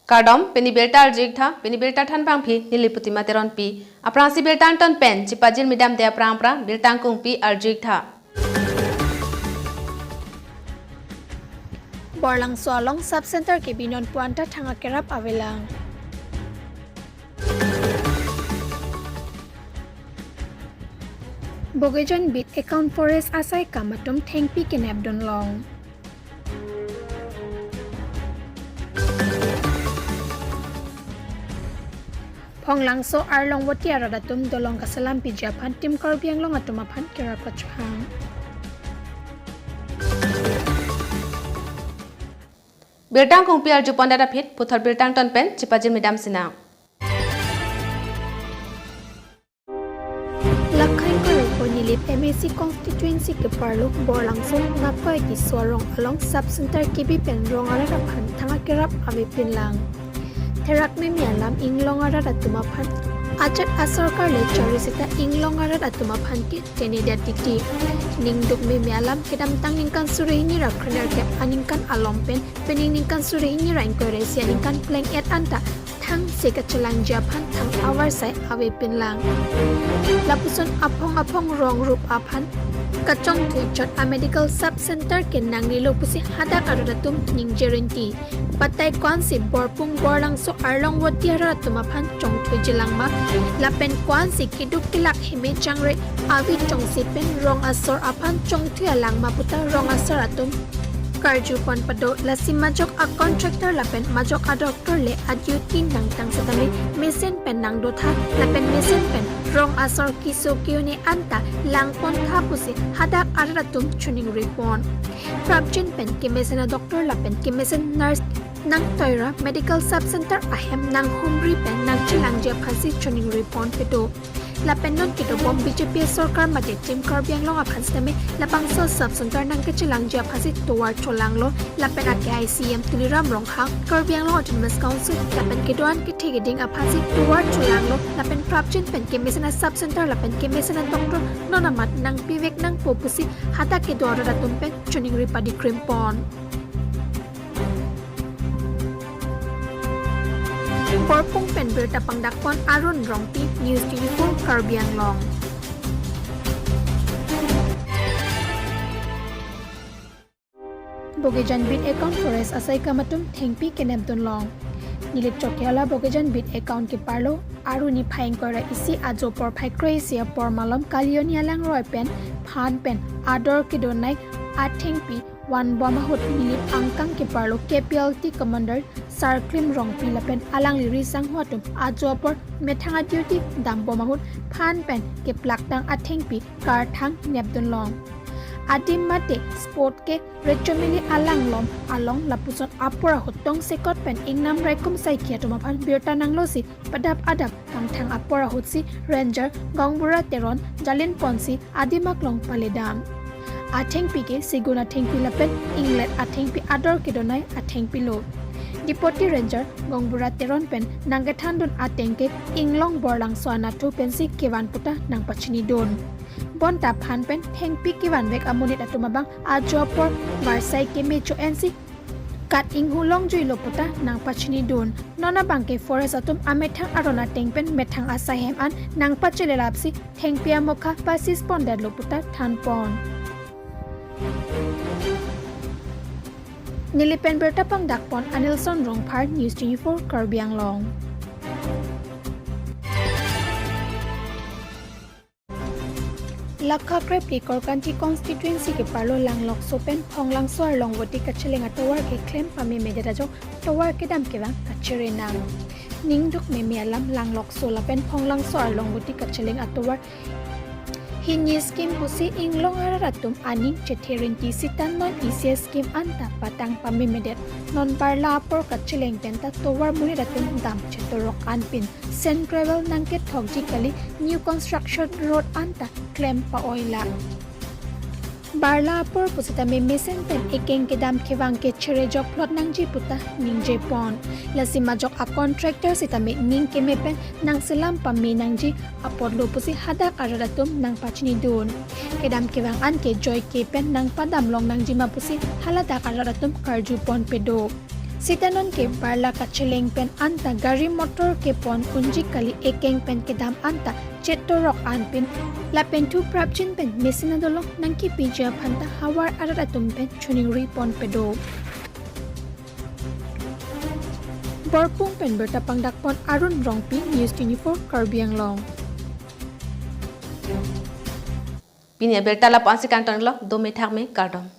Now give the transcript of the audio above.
Kardom penibelta aljigtha penibelta than pang phi niliputi materon pi aprasi beltan ton pen chipajil midam de aprang pra beltang kung pi aljigtha Borlang Swalong Sub-Center ke Binon Puanta Thanga Kerap Avelang. Bogejon bit account forest asai kamatum thengpi kenap don long. Phonglang so arlong watia radatum dolong kasalam pi Japan tim Karbi anglong atuma phan kerap kachhang. Beltang kung pi arju pondara phit puthar beltang ton pen chipajil midam sina Lakhain ko nilip MSC constituency ke parlo borlang so ngakoi ki swarong along sub-center KB pen rong ara phan thanga kerap ave pinlang. Terak me mialam inglong ara atuma phan ajat asarkar le charisita inglong ara atuma phan ki tenida titi ningduk me mialam kedam tang ningkan suri ni rakhner ke aningkan alompen pening ningkan suri ni rain ko resia ningkan pleng et anta thang seka chalang japan thang awar sai ave pinlang lapuson apong rong rup aphan kachong thujot a medical sub center ke nangnilo pusi hadak arudatum ning guarantee patay kwan si borpung borlang so arlong watiara tumaphan chong thujilang ma lapen kwan si kiduk kilak hime changre avi chong si pen rong asor aphan chong thualang ma puta rong asor atum Karju pon pado lasi majok a contractor lapen majok a doctor le a duty nang tang satami mesen pen nang dotha lapen mesen pen rong asor kiso kione anta lang pon tha pusi hadak aratum chuning repon prabjin pen ki mesen a doctor lapen ki mesen nurse nang toira medical sub center ahem nang humri pen nang chilang je phasi chuning repon pedo lapen non kito bom BJP sarkar mate tim Karbi anglong aphan stame lapang so sub center nang ke chilang je phasi towar cholang lo lapen a ICM tuliram rong hang Karbi anglong autonomous council lapen ke doan ke thegeding aphasi towar cholang lo lapen prapchin pen ke mesena sub center lapen ke mesena doctor nonamat nang pivek nang popusi hata ke dora datum pen chuning ripadi krimpon Porpung penber tapang dakpon arun rongti News.News Karbi anglong. Bogejan bit account forest asai kamatum thengpi kenep don long. Nilip chokyala bogejan bit account ke parlo aru ni phaing kora isi ajo por phai crazy por malom kalionia lang roi pen phan pen ador ke donai athengpi one bomba hot nilip angkang ke parlo KPLT commander Sarklim rong pilapen alang liri sang hotum ajopor methanga duty dam bomba hot phan pen ke plak tang athengpi kar thang nepdon long adim mate sport ke rechomini alang lom along lapuson apora hotong sekot pen ingnam rekom sai khiatoma phan birta nanglosi padap adap kang thang apora hotsi ranger gongbura teron jalin ponsi adimak long paledam athengpi ke siguna thengpi lapen inglet athengpi ador kedonai athengpi lo Deputy Ranger Gongbura Teron pen nangethandun atengke inglong borlang swana tu pensi kewan puta nang pachini don bonta phan pen thengpi kewan bek amunit atumabang ajopor marsai ke mecho NC kat inghulong juilo puta nang pachini don nona bangke forest atum amethang arona tengpen methang asahem an nang pachele lapsi thengpia mokha pasis pondad lo puta thanpon Nilipen bertapang dakpon Anilson Rongphar News.News Karbi anglong. Lakha krep ki Korkanti constituency ke parlo langlok sopen phonglang swar longwati kachelenga towar ke claim pami medera jo towar ke dam ke bang kachere nang ningduk me mialam langlok solapen phonglang swar longwati kachelenga towar Hinyi scheme pusi inglong aratum aning chetherin ti sitan non isi scheme anta patang pamimedet non barla por kachileng tenta towar muni ratum dam chetorok anpin sen gravel nangket thokji kali new construction road anta claim pa oila barla por pusita me mesen pen ekeng ke dam khewang ke chere jok plot nangji puta ningje pon lasima jok a contractor sita me ning ke me pen nang selam pami nangji apod lo pusi hadak aradatum nang pachni don kedam kewang an ke joy ke pen nang padam long nangji ma pusi halada aradatum karju pon pedo Sitanon ke parla ka cheleng pen anta gari motor ke pon kunji kali ekeng pen ke dam anta chetorok an pen la pen tu prapchin pen mesina dolong nangki pija phanta hawar aratum pen chuning ri pon pedo Borpung pen berta pangdak pon Arun Rongpi News.News Karbi Anglong Pinia belta la pansi kantong lo do me thak me kardom